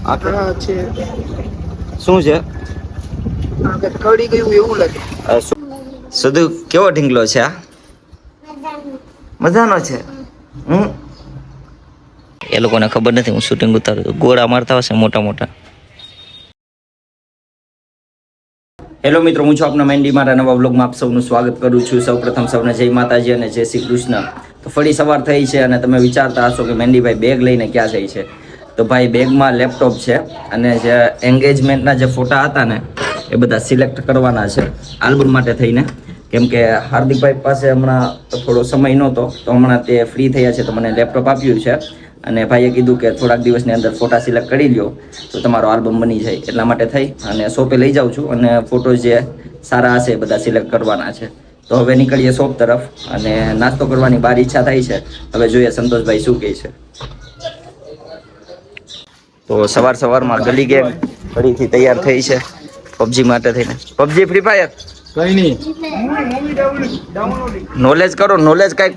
આ છે શું છે? કડી ગયું એવું લાગે. સુધુ કેવો ઢીંગલો છે આ? મજાનો છે. એ લોકોને ખબર નથી હું શૂટિંગ ઉતારું. ગોળા મારતા હશે મોટા મોટા. હેલો મિત્રો, હું છું આપના મેન્ડી. મારા નવા વ્લોગમાં આપ સૌનું સ્વાગત કરું છું. સૌપ્રથમ સૌને જય માતાજી અને જય શ્રી કૃષ્ણ. તો ફરી સવાર થઈ છે અને તમે વિચારતા હશો કે મેન્ડીભાઈ બેગ લઈને ક્યાં જાય છે. તો ભાઈ બેગમાં લેપટોપ છે અને જે એન્ગેજમેન્ટના જે ફોટા હતા ને એ બધા સિલેક્ટ કરવાના છે આલ્બમ માટે થઈને. કેમ કે હાર્દિકભાઈ પાસે હમણાં થોડો સમય નહોતો, તો હમણાં તે ફ્રી થયા છે તો મને લેપટોપ આપ્યું છે. અને ભાઈએ કીધું કે થોડાક દિવસની અંદર ફોટા સિલેક્ટ કરી લ્યો તો તમારો આલ્બમ બની જાય. એટલા માટે થઈ અને શોપે લઈ જાઉં છું અને ફોટો જે સારા હશે એ બધા સિલેક્ટ કરવાના છે. તો હવે નીકળીએ શોપ તરફ અને નાસ્તો કરવાની બાર ઈચ્છા થાય છે. હવે જોઈએ સંતોષભાઈ શું કહે છે. તો સવારમાં ગલી ગેંગ ફરીથી તૈયાર થઈ છે પબજી માટે થઈને. પબજી ફ્રી ફાયર કઈ નહીં. નોલેજ કરો, નોલેજ કઈક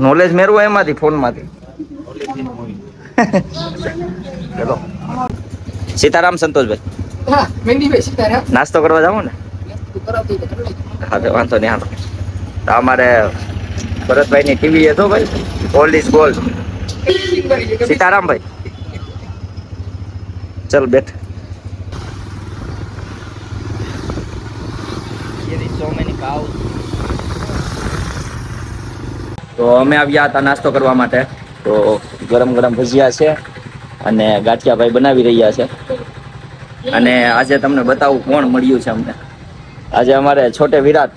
નોલેજ મેળવો એમાંથી ફોનમાંથી. ચલો સીતારામ સંતોષભાઈ. હા મેંદીભાઈ સીતારામ. નાસ્તો કરવા જાવ ને? હા તો વાંધો નહીં. હાલો તો અમારે ભરતભાઈની ટીવી હતો ભાઈ, ઓલ્ડ ઇઝ ગોલ્ડ. સીતારામ ભાઈ ચલ બેઠ. તો અમે આવ્યા હતા નાસ્તો કરવા માટે. તો ગરમ ગરમ ભજીયા છે અને ગાંઠિયા ભાઈ બનાવી રહ્યા છે. અને આજે તમને બતાવું કોણ મળ્યું છે અમને. આજે અમારે છોટે વિરાટ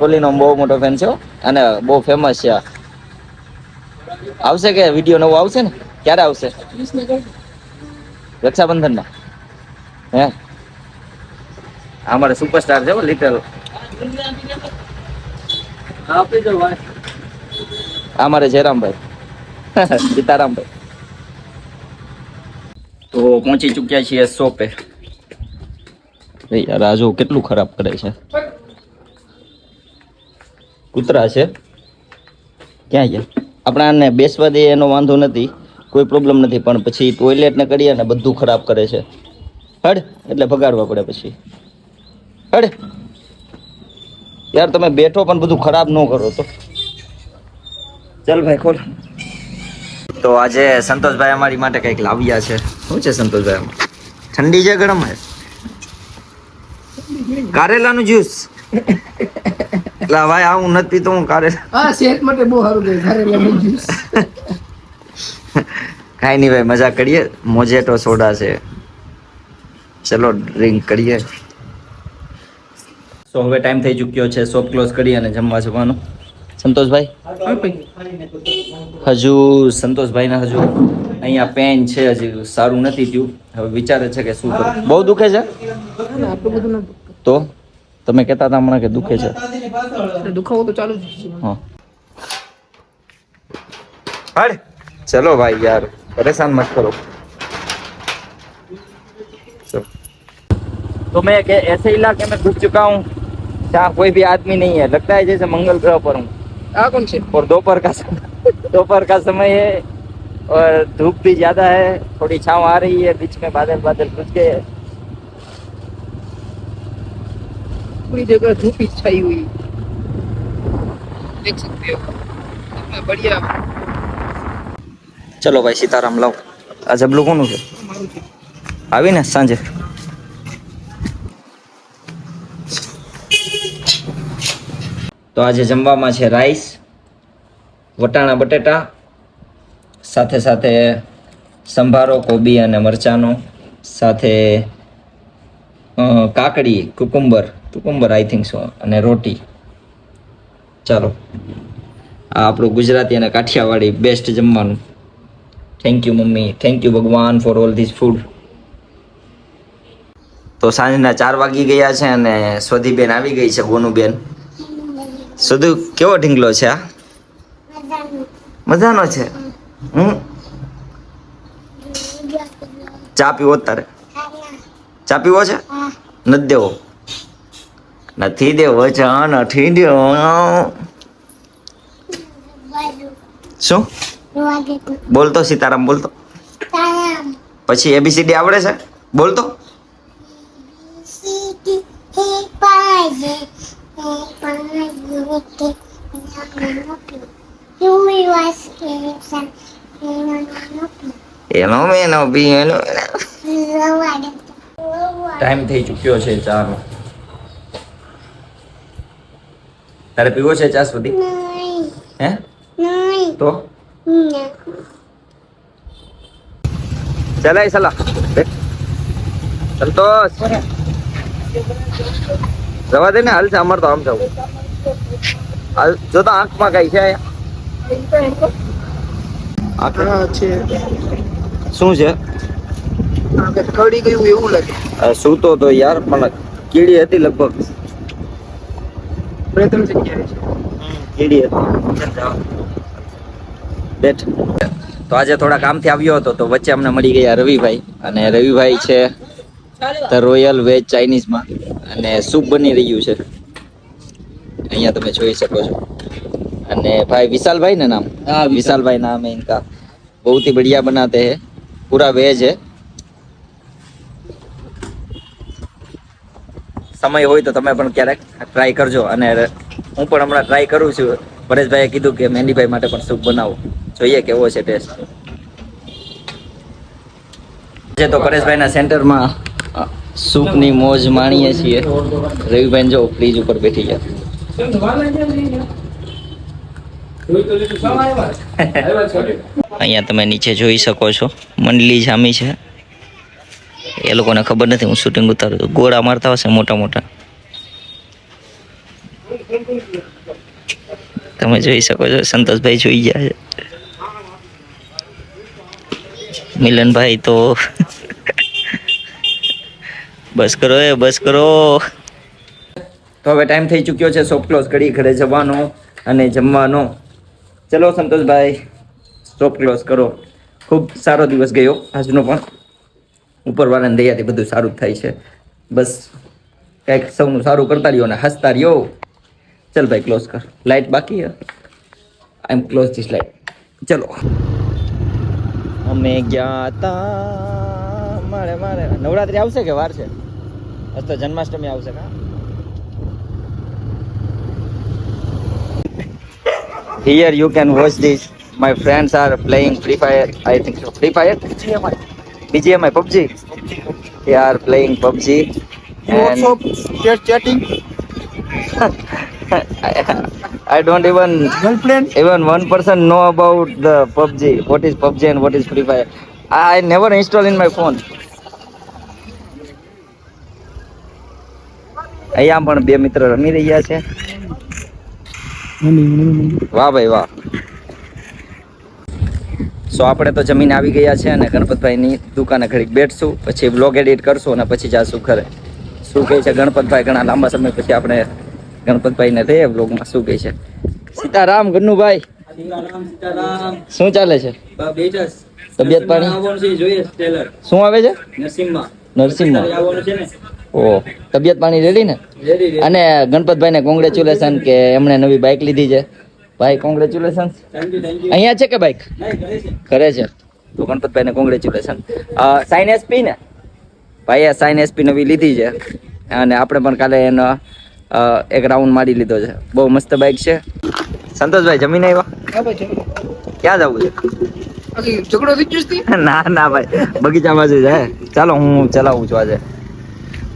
કોહલીનો બહુ મોટો ફેન છે અને બહુ ફેમસ છે. આવશે કે વિડીયો નવો આવશે ને? ક્યારે આવશે? રક્ષાબંધનમાં. હે અમારે સુપરસ્ટાર છે લિટલ. અમારે જયરામભાઈ સીતારામભાઈ. તો પહોંચી ચૂક્યા છીએ શોપે. યાર આ જો કેટલું ખરાબ કરે છે. કૂતરા છે ક્યાં ગયા? આપણે આને બેસવા દઈએ એનો વાંધો નથી, કોઈ પ્રોબ્લેમ નથી, પણ પછી ટોયલેટ ને કરીએ ને બધું ખરાબ કરે છે. હડ એટલે ભગાડવા પડે પછી. હડ યાર તમે બેઠો પણ બધું ખરાબ ન કરો તો. ચાલ ભાઈ ખોલ. તો આજે સંતોષભાઈ અમારી માટે કંઈક લાવ્યા છે. શું છે સંતોષભાઈ? ઠંડી છે ગરમ છે? કારેલાનું જ્યુસ. એટલે ભાઈ આ હું નથી પીતો, હું કારેલા. હા સેહત માટે બહુ સારું છે કારેલાનું જ્યુસ. કાંઈ નહીં ભાઈ, મજા કરીએ. મોજેટો સોડા છે, ચલો ડ્રિંક કરીએ. સો હવે ટાઈમ થઈ ચૂક્યો છે શોપ ક્લોઝ કરી અને જમવા જવાનું. સંતોષભાઈ હજુ સંતોષભાઈને હજુ અહીંયા પેન છે, હજી સારું નથી થયું. હવે વિચારે છે કે શું કરું. બહુ દુખે છે તો તમે કહેતા હતા હમણાં કે દુખે છે. દુખાવો તો ચાલુ જ છે. હા हट चलो भाई यार परेशान मत करो। तो मैं ऐसे इलाके में घुस चुका हूँ जहाँ कोई भी आदमी नहीं है, लगता है जैसे मंगल ग्रह पर हूँ। कौन से? और दोपहर का समय है और धूप भी ज्यादा है, थोड़ी छांव आ रही है, बीच में बादल घुस गए हैं। पूरी जगह धूप ही छाई हुई देख सकते हो, इतना बढ़िया। चलो भाई सीताराम लाओ। आ जबલું કોનું છે? આવીને સાંજે. તો આજે જમવામાં છે રાઈસ, વટાણા બટેટા, સાથે સાથે સંભારો કોબી અને મરચાનો, સાથે કાકડી કુકુંબર આઈ થિંક સો, અને રોટી. ચાલો આ આપણું ગુજરાતી અને કાઠિયાવાડી બેસ્ટ જમવાનું. Thank you mummy, thank you ભગવાન ફોર ઓલ ધીસ ફૂડ. તો સાંજના 4 વાગી ગયા છે અને સ્વધીબેન આવી ગઈ છે, ગોનુબેન. સુધુ કેવો ઢીંગલો છે આ? મજાનો છે. ચા પીવો તારે? ચા પીવો છે? નથી દેવો? નથી દેવો ચા, નથી દેવો. શું બોલતો સીતારામ? બોલતો પછી ABCD આવડે છે? બોલ તો. એનો મેનો બી એનો ટાઈમ થઈ ચૂક્યો છે ચાનો. તારે પીવો છે ચા સુધી? હે? તો ચલાય સલા સંતોષ જવા દે ને. હાલ છે અમાર તો આમ જવું. હાલ જો તો આંખમાં કઈ છે આકડા છે. શું છે? કડી ગયું એવું લાગે. સૂતો તો યાર પણ કીડી હતી લગભગ. બે ત્રણ જગ્યાએ છે. કીડી હતી. બેઠ. તો આજે થોડા કામથી આવ્યો હતો તો વચ્ચે અમને મળી ગયા રવિભાઈ. અને રવિભાઈ છે ધ રોયલ વેજ ચાઇનીઝમાં અને સૂપ બની રહ્યું છે અહીંયા તમે જોઈ શકો છો. અને ભાઈ વિશાલભાઈ ને નામ? हाँ, विशाल भाई नाम है इनका. बहुत ही बढ़िया बनाते हैं. पूरा वेज है. સમય હોય તો તમે પણ ક્યારેક ટ્રાય કરજો. અને હું પણ હમણાં ટ્રાય કરું છું. પરેશભાઈએ કીધું કે મહેંદીભાઈ માટે પણ સૂપ બનાવો, જોઈએ કેવો છે ટેસ્ટ. જે તો પરેશભાઈના સેન્ટરમાં સૂપની મોજ માણીએ છીએ. રવિભાઈ જો ફ્રીજ ઉપર બેઠી ગયા. અહીંયા તમે નીચે જોઈ શકો છો મંડલી જામી છે. એ લોકોને ખબર નથી હું શૂટિંગ ઉતારું છું. ગોળા મારતા હશે મોટા મોટા. તમે જોઈ શકો છો સંતોષભાઈ જોઈ ગયા છે. મિલનભાઈ તો બસ કરો બસ કરો. તો હવે ટાઈમ થઈ ચૂક્યો છે શોપ ક્લોઝ કરી ઘરે જવાનો અને જમવાનો. ચલો સંતોષભાઈ શોપ ક્લોઝ કરો. ખૂબ સારો દિવસ ગયો આજનો પણ. ઉપરવાળાની દયાથી બધું સારું જ થાય છે. બસ કંઈક સૌનું સારું કરતા રહ્યો અને હસતા રહ્યો. ચલ ભાઈ ક્લોઝ કર. લાઇટ બાકી હે. આઈ એમ ક્લોઝ ધીસ લાઇટ. ચલો અમે ગયા તા મારે નવરાત્રી આવશે કે વાર છે? આજ તો જન્માષ્ટમી આવશે કા? Here you can watch this. My friends are playing Free Fire. I think so. Free Fire? BGMI, PUBG. They are playing PUBG. And chatting. I don't even Girlfriend. even one person know about the PUBG. What is PUBG and what is Free Fire? I never install in my phone. અહીંયા પણ બે મિત્ર રમી રહ્યા છે. વાહ ભાઈ વાહ. સો આપણે તો જમીન આવી ગયા છે અને ગણપતભાઈની દુકાને ઘડીક બેઠશું, પછી વ્લોગ એડિટ કરશું અને પછી જાશું ઘરે. શું કહે છે ગણપતભાઈ? ઘણા લાંબા સમય પછી આપણે ગણપતભાઈને થઈએ વ્લોગમાં. શું કહે છે? સીતારામ ગન્નુભાઈ, શું ચાલે છે? તબિયત પાણી શું આવે છે? નરસિંહમાં. ઓ તબિયત પાણી રેડી ને? અને ગણપતભાઈને કોંગ્રેચ્યુલેશન કે એમણે નવી બાઇક લીધી છે. ભાઈ કોંગ્રેચ્યુલેશન. અહીંયા છે કે બાઇક કરે છે? તો ગણપતભાઈને કોંગ્રેચ્યુલેશન. સાઇન એસપી ને ભાઈએ સાઇન એસપી નવી લીધી છે અને આપણે પણ કાલે એનો એક રાઉન્ડ મારી લીધો છે. બહુ મસ્ત બાઇક છે. સંતોષભાઈ જમીન આવ્યા? ક્યાં જવું છે? ઝઘડો થઈ ગયો? ના ભાઈ બગીચા બાજુ જાય. ચાલો હું ચલાવું છું આજે.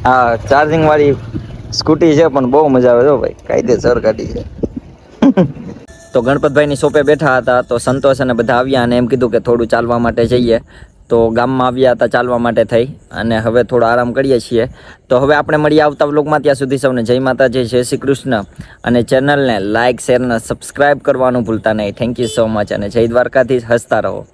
હા ચાર્જિંગ વાળી સ્કૂટી છે પણ બહુ મજા આવે છે ભાઈ. કાયદેસર ગાડી છે. તો ગણપતભાઈની શોપે બેઠા હતા તો સંતોષ અને બધા આવ્યા અને એમ કીધું કે થોડું ચાલવા માટે જઈએ. તો ગામમાં આવ્યા હતા ચાલવા માટે થઈ અને હવે થોડો આરામ કરીએ છીએ. તો હવે આપણે મળીએ આવતા વ્લોગમાં. ત્યાં સુધી સૌને જય માતાજી, જય શ્રી કૃષ્ણ. અને ચેનલને લાઇક શેર અને સબસ્ક્રાઈબ કરવાનું ભૂલતા નહીં. થેન્ક યુ સો મચ અને જય દ્વારકાધીશ. હસતા રહો.